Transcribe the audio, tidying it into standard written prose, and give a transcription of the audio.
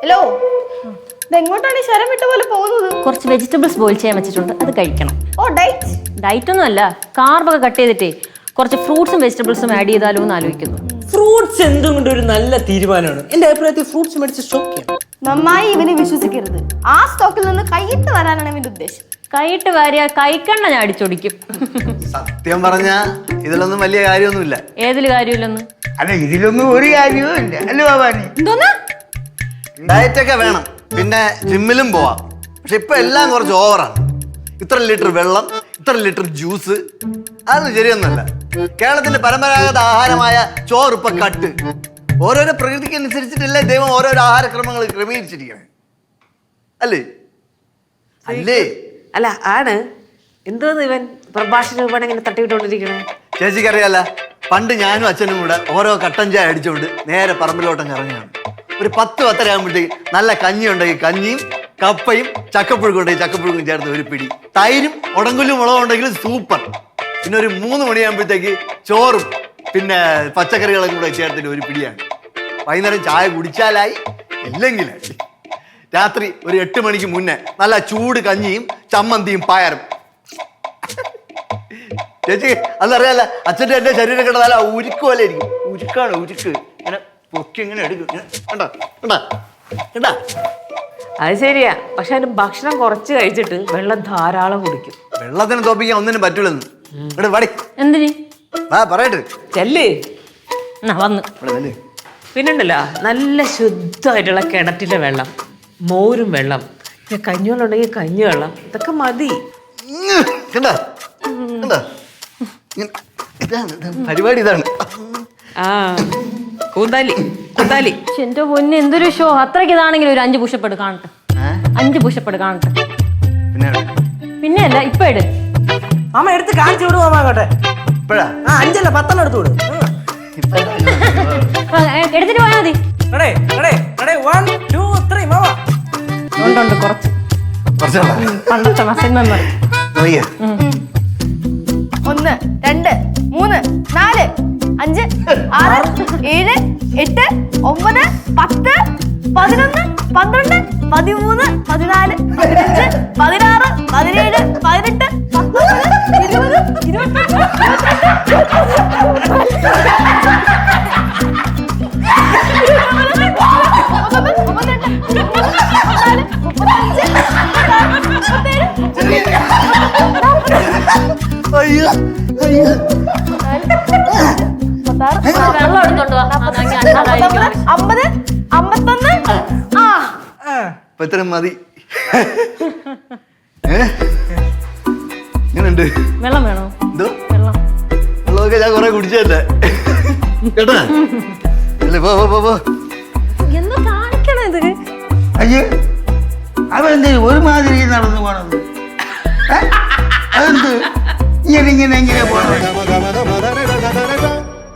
Hello, എങ്ങോട്ടാണ് ഈ ശരം വിട്ട പോലെ പോകുന്നത്? കുറച്ച് വെജിറ്റബിൾസ് ബോയിൽ ചെയ്യാൻ വെച്ചിട്ടുണ്ട്, അത് കഴിക്കണം. ഓ, ഡയറ്റ്? ഡയറ്റ് ഒന്നും അല്ല, കാർബൊക്കെ കട്ട് ചെയ്തിട്ടേ കുറച്ച് ഫ്രൂട്ട്സും വെജിറ്റബിൾസും ആഡ് ചെയ്താലോ എന്ന് ആലോചിക്കുന്നു. ഫ്രൂട്ട്സ് എന്തുകൊണ്ട് ഒരു നല്ല തീരുമാനമാണ്. എന്റെ അഭിപ്രായത്തിൽ ഫ്രൂട്ട്സ് മേടിച്ച് സ്റ്റോക്ക് ചെയ്യണം. നന്നായി ഇവനെ വിശ്വസിക്കരുത്. ആ സ്റ്റോക്കിൽ നിന്ന് കൈയിട്ട് വരാനാണ് ഇവന്റെ ഉദ്ദേശം. കൈയിട്ട് വാരിയ കൈക്കണ്ണ ഞാൻ അടിച്ചൊടിക്കും. സത്യം പറഞ്ഞ ഇതിലൊന്നും വലിയ കാര്യമൊന്നുമില്ല. ഏതില് കാര്യമില്ലെന്ന്? അല്ല, ഇതിലൊന്നും ഒരു കാര്യവും ഇല്ല അല്ലേ ഭവാനി? എന്തോന്നാ? ഡയറ്റ് ഒക്കെ വേണം, പിന്നെ ജിമ്മിലും പോവാം. പക്ഷെ ഇപ്പൊ എല്ലാം കുറച്ച് ഓവറാണ്. ഇത്ര ലിറ്റർ വെള്ളം, ഇത്ര ലിറ്റർ ജ്യൂസ്, അതൊന്നും ശരിയൊന്നുമല്ല. കേരളത്തിന്റെ പരമ്പരാഗത ആഹാരമായ ചോറ് ഇപ്പൊ കട്ട്. ഓരോരോ പ്രകൃതിക്ക് അനുസരിച്ചിട്ടല്ലേ ദൈവം ഓരോരോ ആഹാരക്രമങ്ങൾ ക്രമീകരിച്ചിരിക്കണേ, അല്ലേ? അല്ലേ? അല്ല ആണ്. എന്തോന്ന് ഇവൻ പ്രഭാഷണം ഇവൻ ഇങ്ങനെ തട്ടിവിട്ടോണ്ടിരിക്കണേ? ചേച്ചിക്കറിയാല, പണ്ട് ഞാനും അച്ഛനും കൂടെ ഓരോ കട്ടൻ ചായ അടിച്ചുകൊണ്ട് നേരെ പറമ്പിലോട്ടം ഇറങ്ങിയാണ്. ഒരു 10-10 ആകുമ്പോഴത്തേക്ക് നല്ല കഞ്ഞി ഉണ്ടെങ്കിൽ കഞ്ഞിയും കപ്പയും ചക്കപ്പുഴുക്കും ഉണ്ടെങ്കിൽ ചക്കപ്പുഴുക്കും ചേർത്ത് ഒരു പിടി, തൈരും ഉടങ്കുലും മുളകും ഉണ്ടെങ്കിൽ സൂപ്പർ. പിന്നെ ഒരു 3 മണിയാകുമ്പോഴത്തേക്ക് ചോറും പിന്നെ പച്ചക്കറികളും കൂടെ ചേർത്തിട്ട് ഒരു പിടിയാണ്. വൈകുന്നേരം ചായ കുടിച്ചാലായി, ഇല്ലെങ്കിലായി. രാത്രി ഒരു 8 മണിക്ക് മുന്നേ നല്ല ചൂട് കഞ്ഞിയും ചമ്മന്തിയും പയറും. ചേച്ചി അതറിയാല, അച്ഛൻ്റെ എൻ്റെ ശരീരം കണ്ട നല്ല ഉരുക്ക് പോലെ ഇരിക്കും. ഉരുക്കാണ്, ഉരുക്ക്. ഇങ്ങനെ പൊക്കി ഇങ്ങനെ എടുക്കും. കണ്ടാ കണ്ടാ കണ്ടാ? അത് ശരിയാ. പക്ഷെ അതിന് ഭക്ഷണം കുറച്ച് കഴിച്ചിട്ട് വെള്ളം ധാരാളം കുടിക്കും. വെള്ളത്തിന് തോപ്പിക്കാൻ ഒന്നിനും പറ്റൂലെന്ന്. ഇവിടെ വടി എന്തിന്? പറയട്ടെ. ചെല്ലേ വന്ന് പിന്നുണ്ടല്ലോ, നല്ല ശുദ്ധമായിട്ടുള്ള കിണറ്റിലെ വെള്ളം, മോരും വെള്ളം, പിന്നെ കഞ്ഞിവെള്ളം ഉണ്ടെങ്കിൽ കഞ്ഞിവെള്ളം, ഇതൊക്കെ മതി. കണ്ടാ കണ്ടാ? പരിപാടി ഇതാണ്. ആ കൂന്താലി കൂന്താലി. എന്റെ പൊന്നെ, എന്തൊരു ഷോ! അത്രയ്ക്ക് ഇതാണെങ്കിൽ ഒരു 5 പുഷപ്പെടു കാണട്ടെ. 5 പുഷപ്പെടു കാണട്ടെ. പിന്നെ അല്ല, ഇപ്പൊ ഇട്. അമ്മ എടുത്ത് കാണിച്ചു വിടും. അമ്മ അങ്ങോട്ടെ. ഇപ്പഴാ? 5 അല്ല 10 എടുത്തു വിടും. എടുത്തിട്ട് പോയാൽ മതി. 1 2 3 മാമ. ഉണ്ട് കുറച്ച്. പണ്ടത്തെ മസിൽ മെമ്മറി. 1 2 3 4 5 6 7 8 9 10 11 12 13 14 15 16 17 18 19 അയ്യോ അയ്യോ. വെള്ളം എടുത്തോണ്ട് വാ. 50 51. ആ ഇപ്പൊ ഇത്രയും മതി. ഇങ്ങനുണ്ട്. വെള്ളം വേണോ? എന്തോ വെള്ളം. വെള്ളമൊക്കെ ഞാൻ കുറെ കുടിച്ചല്ലേ കേട്ടാ. അല്ലേ, പോ പോ പോ. എന്താ കാണിക്കണേ ഇത്? അയ്യേ, അവരെന്ത് ഒരുമാതിരി നടന്നു പോണത്? അതെന്ത് ഇങ്ങനെ പോണത്?